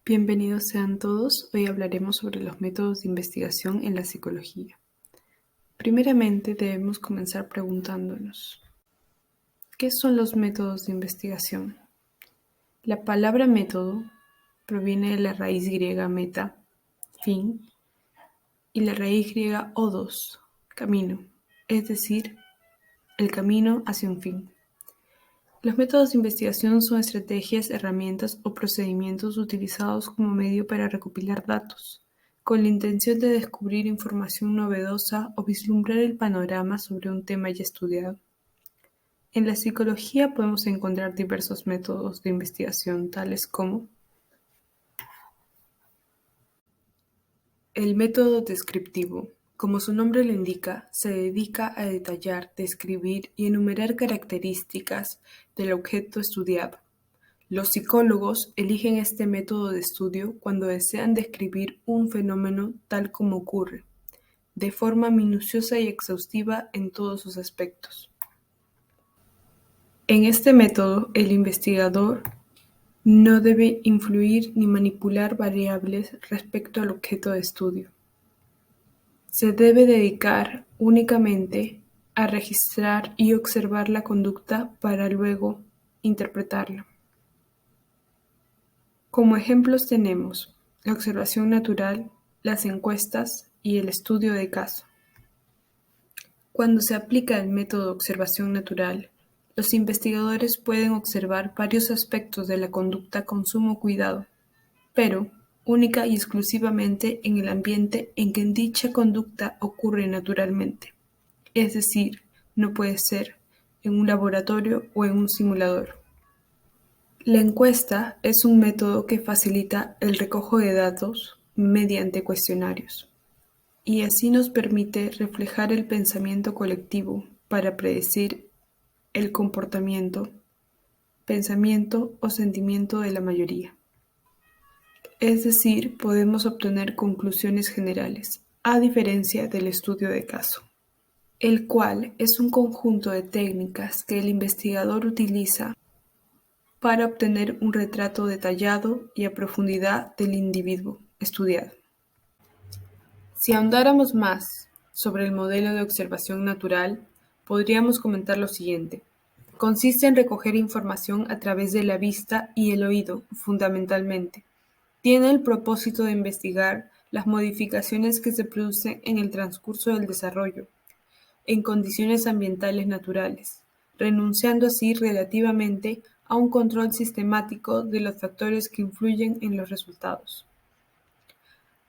Bienvenidos sean todos. Hoy hablaremos sobre los métodos de investigación en la psicología. Primeramente debemos comenzar preguntándonos, ¿qué son los métodos de investigación? La palabra método proviene de la raíz griega meta, fin, y la raíz griega odos, camino, es decir, el camino hacia un fin. Los métodos de investigación son estrategias, herramientas o procedimientos utilizados como medio para recopilar datos, con la intención de descubrir información novedosa o vislumbrar el panorama sobre un tema ya estudiado. En la psicología podemos encontrar diversos métodos de investigación, tales como el método descriptivo. Como su nombre lo indica, se dedica a detallar, describir y enumerar características del objeto estudiado. Los psicólogos eligen este método de estudio cuando desean describir un fenómeno tal como ocurre, de forma minuciosa y exhaustiva en todos sus aspectos. En este método, el investigador no debe influir ni manipular variables respecto al objeto de estudio. Se debe dedicar únicamente a registrar y observar la conducta para luego interpretarla. Como ejemplos tenemos la observación natural, las encuestas y el estudio de caso. Cuando se aplica el método de observación natural, los investigadores pueden observar varios aspectos de la conducta con sumo cuidado, pero única y exclusivamente en el ambiente en que dicha conducta ocurre naturalmente, es decir, no puede ser en un laboratorio o en un simulador. La encuesta es un método que facilita el recojo de datos mediante cuestionarios y así nos permite reflejar el pensamiento colectivo para predecir el comportamiento, pensamiento o sentimiento de la mayoría. Es decir, podemos obtener conclusiones generales, a diferencia del estudio de caso, el cual es un conjunto de técnicas que el investigador utiliza para obtener un retrato detallado y a profundidad del individuo estudiado. Si ahondáramos más sobre el modelo de observación natural, podríamos comentar lo siguiente. Consiste en recoger información a través de la vista y el oído, fundamentalmente. Tiene el propósito de investigar las modificaciones que se producen en el transcurso del desarrollo, en condiciones ambientales naturales, renunciando así relativamente a un control sistemático de los factores que influyen en los resultados.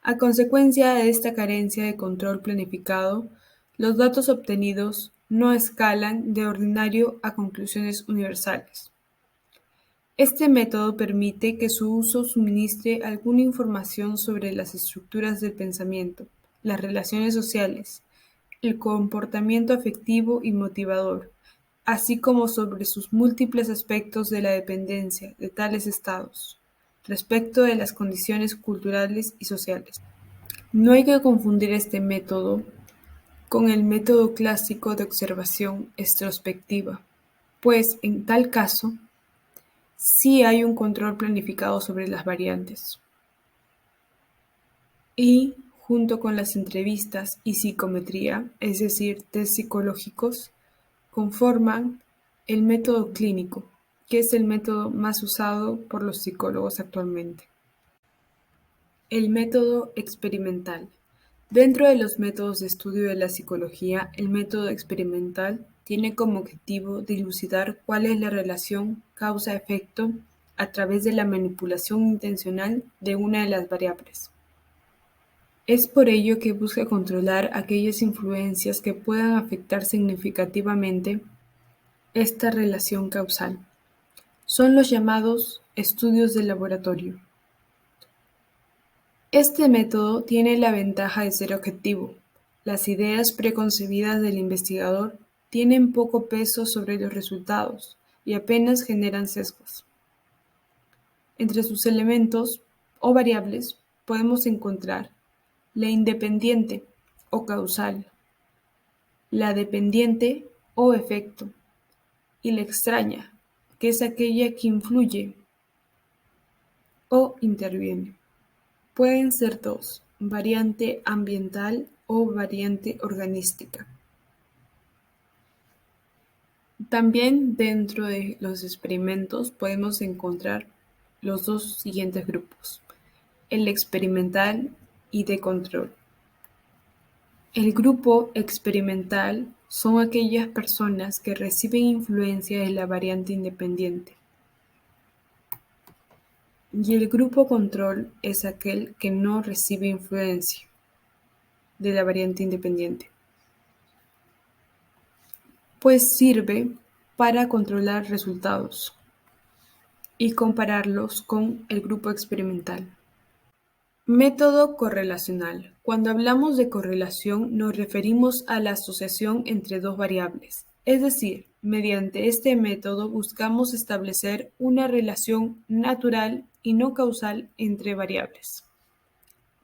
A consecuencia de esta carencia de control planificado, los datos obtenidos no escalan de ordinario a conclusiones universales. Este método permite que su uso suministre alguna información sobre las estructuras del pensamiento, las relaciones sociales, el comportamiento afectivo y motivador, así como sobre sus múltiples aspectos de la dependencia de tales estados, respecto de las condiciones culturales y sociales. No hay que confundir este método con el método clásico de observación extrospectiva, pues en tal caso, sí hay un control planificado sobre las variantes. Y, junto con las entrevistas y psicometría, es decir, test psicológicos, conforman el método clínico, que es el método más usado por los psicólogos actualmente. El método experimental. Dentro de los métodos de estudio de la psicología, el método experimental tiene como objetivo dilucidar cuál es la relación causa-efecto a través de la manipulación intencional de una de las variables. Es por ello que busca controlar aquellas influencias que puedan afectar significativamente esta relación causal. Son los llamados estudios de laboratorio. Este método tiene la ventaja de ser objetivo. Las ideas preconcebidas del investigador tienen poco peso sobre los resultados y apenas generan sesgos. Entre sus elementos o variables podemos encontrar la independiente o causal, la dependiente o efecto y la extraña, que es aquella que influye o interviene. Pueden ser dos, variante ambiental o variante organística. También dentro de los experimentos podemos encontrar los dos siguientes grupos, el experimental y de control. El grupo experimental son aquellas personas que reciben influencia de la variante independiente. Y el grupo control es aquel que no recibe influencia de la variante independiente, pues sirve para controlar resultados y compararlos con el grupo experimental. Método correlacional. Cuando hablamos de correlación nos referimos a la asociación entre dos variables, es decir, mediante este método buscamos establecer una relación natural y no causal entre variables.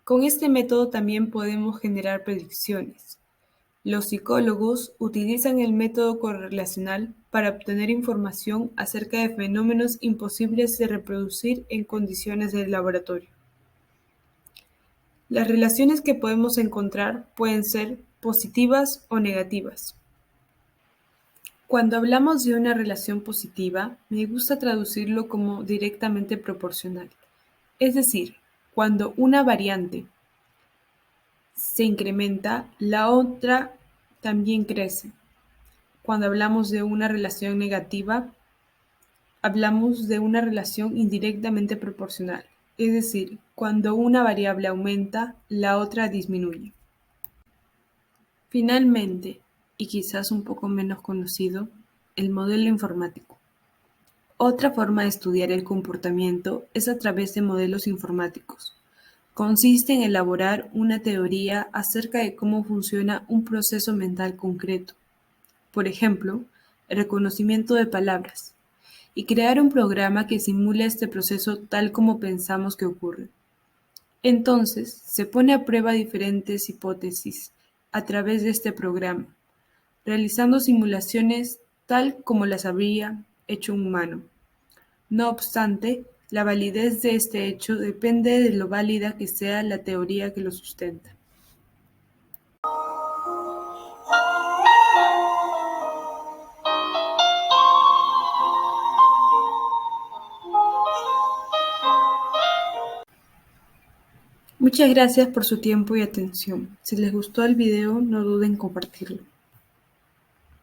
Con este método también podemos generar predicciones. Los psicólogos utilizan el método correlacional para obtener información acerca de fenómenos imposibles de reproducir en condiciones de laboratorio. Las relaciones que podemos encontrar pueden ser positivas o negativas. Cuando hablamos de una relación positiva, me gusta traducirlo como directamente proporcional. Es decir, cuando una variante se incrementa, la otra también crece. Cuando hablamos de una relación negativa, hablamos de una relación indirectamente proporcional, es decir, cuando una variable aumenta, la otra disminuye. Finalmente, y quizás un poco menos conocido, el modelo informático. Otra forma de estudiar el comportamiento es a través de modelos informáticos. Consiste en elaborar una teoría acerca de cómo funciona un proceso mental concreto, por ejemplo, el reconocimiento de palabras, y crear un programa que simule este proceso tal como pensamos que ocurre. Entonces, se pone a prueba diferentes hipótesis a través de este programa, realizando simulaciones tal como las habría hecho un humano. No obstante, la validez de este hecho depende de lo válida que sea la teoría que lo sustenta. Muchas gracias por su tiempo y atención. Si les gustó el video, no duden en compartirlo.